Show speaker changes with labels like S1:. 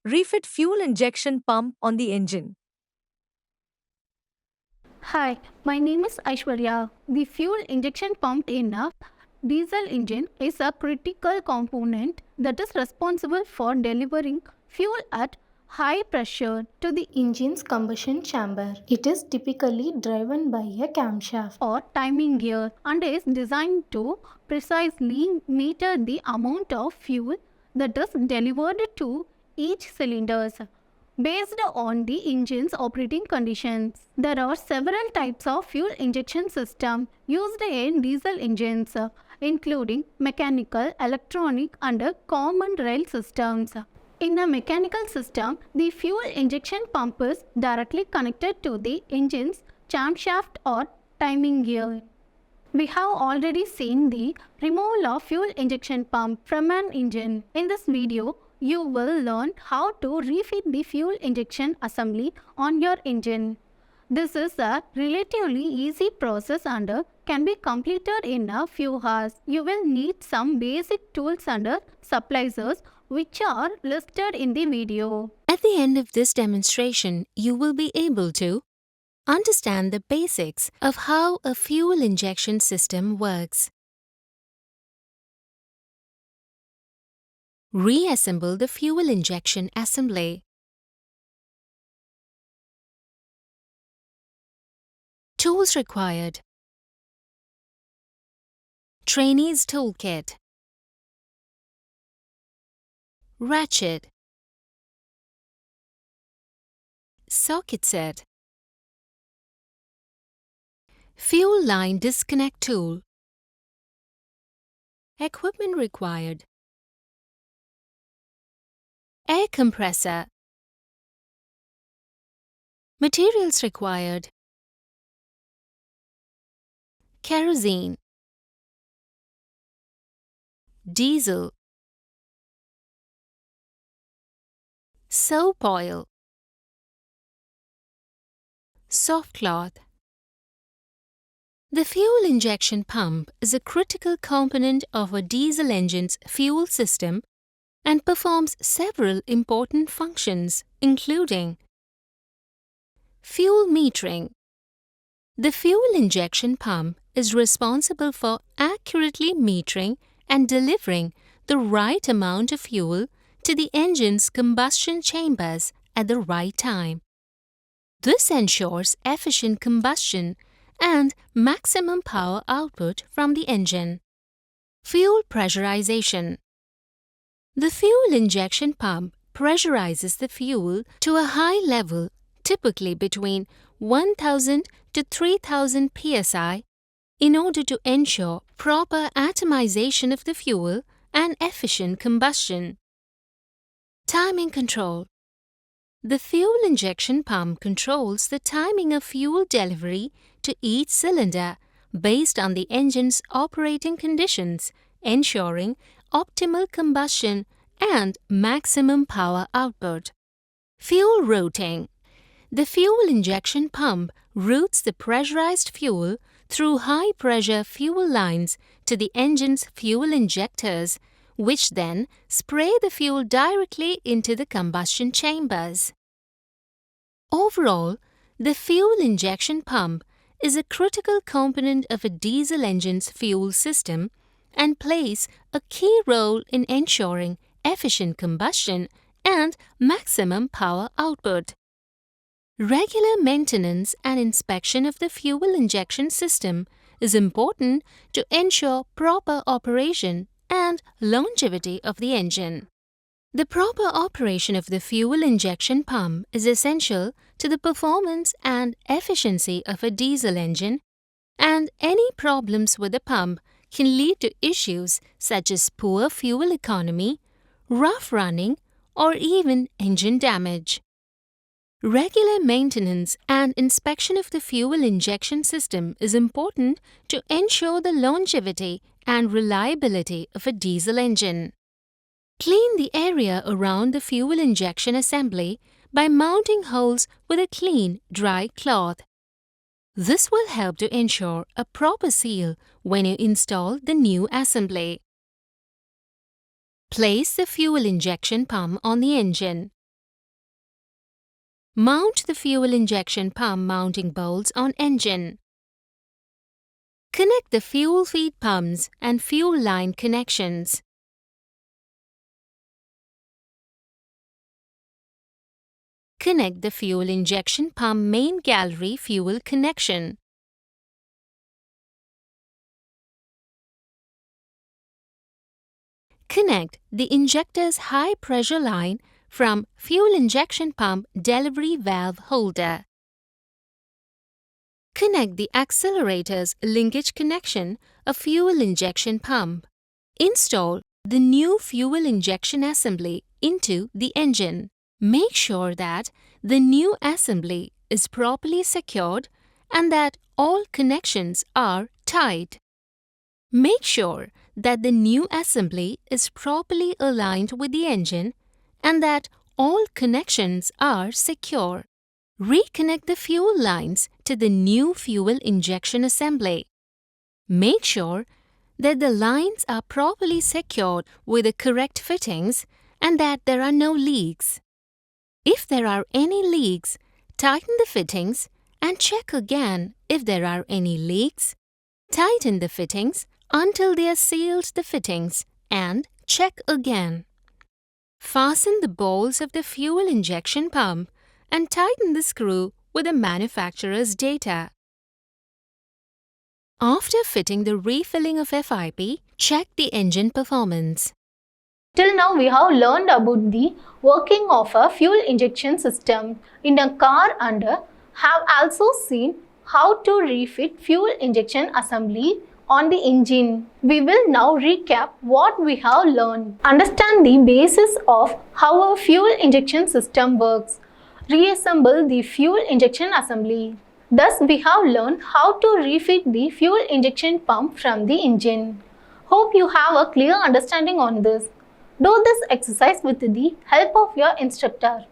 S1: Refit Fuel Injection Pump on the engine.
S2: Hi, my name is Aishwarya. The fuel injection pump in a diesel engine is a critical component that is responsible for delivering fuel at high pressure to the engine's combustion chamber. It is typically driven by a camshaft or timing gear and is designed to precisely meter the amount of fuel that is delivered to each cylinder based on the engine's operating conditions. There are several types of fuel injection system used in diesel engines, including mechanical, electronic, and common rail systems. In a mechanical system, the fuel injection pump is directly connected to the engine's camshaft or timing gear. We have already seen the removal of fuel injection pump from an engine. In this video, you will learn how to refit the fuel injection assembly on your engine. This is a relatively easy process and can be completed in a few hours. You will need some basic tools and supplies which are listed in the video.
S3: At the end of this demonstration, you will be able to understand the basics of how a fuel injection system works. Reassemble the fuel injection assembly. Tools required. Trainee's Toolkit. Ratchet. Socket set. Fuel line disconnect tool. Equipment required. Air compressor. Materials required. Kerosene. Diesel. Soap oil. Soft cloth. The fuel injection pump is a critical component of a diesel engine's fuel system and performs several important functions, including fuel metering. The fuel injection pump is responsible for accurately metering and delivering the right amount of fuel to the engine's combustion chambers at the right time. This ensures efficient combustion and maximum power output from the engine. Fuel pressurization. The fuel injection pump pressurizes the fuel to a high level, typically between 1000 to 3000 psi, in order to ensure proper atomization of the fuel and efficient combustion. Timing control. The fuel injection pump controls the timing of fuel delivery to each cylinder based on the engine's operating conditions, ensuring optimal combustion and maximum power output. Fuel routing. The fuel injection pump routes the pressurized fuel through high-pressure fuel lines to the engine's fuel injectors, which then spray the fuel directly into the combustion chambers. Overall, the fuel injection pump is a critical component of a diesel engine's fuel system and plays a key role in ensuring efficient combustion and maximum power output. Regular maintenance and inspection of the fuel injection system is important to ensure proper operation and longevity of the engine. The proper operation of the fuel injection pump is essential to the performance and efficiency of a diesel engine, and any problems with the pump can lead to issues such as poor fuel economy, rough running, or even engine damage. Regular maintenance and inspection of the fuel injection system is important to ensure the longevity and reliability of a diesel engine. Clean the area around the fuel injection assembly by mounting holes with a clean, dry cloth. This will help to ensure a proper seal when you install the new assembly. Place the fuel injection pump on the engine. Mount the fuel injection pump mounting bolts on engine. Connect the fuel feed pumps and fuel line connections. Connect the fuel injection pump main gallery fuel connection. Connect the injector's high pressure line from fuel injection pump delivery valve holder. Connect the accelerator's linkage connection of fuel injection pump. Install the new fuel injection assembly into the engine. Make sure that the new assembly is properly secured and that all connections are tight. Make sure that the new assembly is properly aligned with the engine and that all connections are secure. Reconnect the fuel lines to the new fuel injection assembly. Make sure that the lines are properly secured with the correct fittings and that there are no leaks. If there are any leaks, tighten the fittings and check again if there are any leaks. Tighten the fittings until they are sealed the fittings and check again. Fasten the bolts of the fuel injection pump and tighten the screw with the manufacturer's data. After fitting the refilling of FIP, check the engine performance.
S2: Till now, we have learned about the working of a fuel injection system in a car and have also seen how to refit fuel injection assembly on the engine. We will now recap what we have learned. Understand the basis of how a fuel injection system works. Reassemble the fuel injection assembly. Thus, we have learned how to refit the fuel injection pump from the engine. Hope you have a clear understanding on this. Do this exercise with the help of your instructor.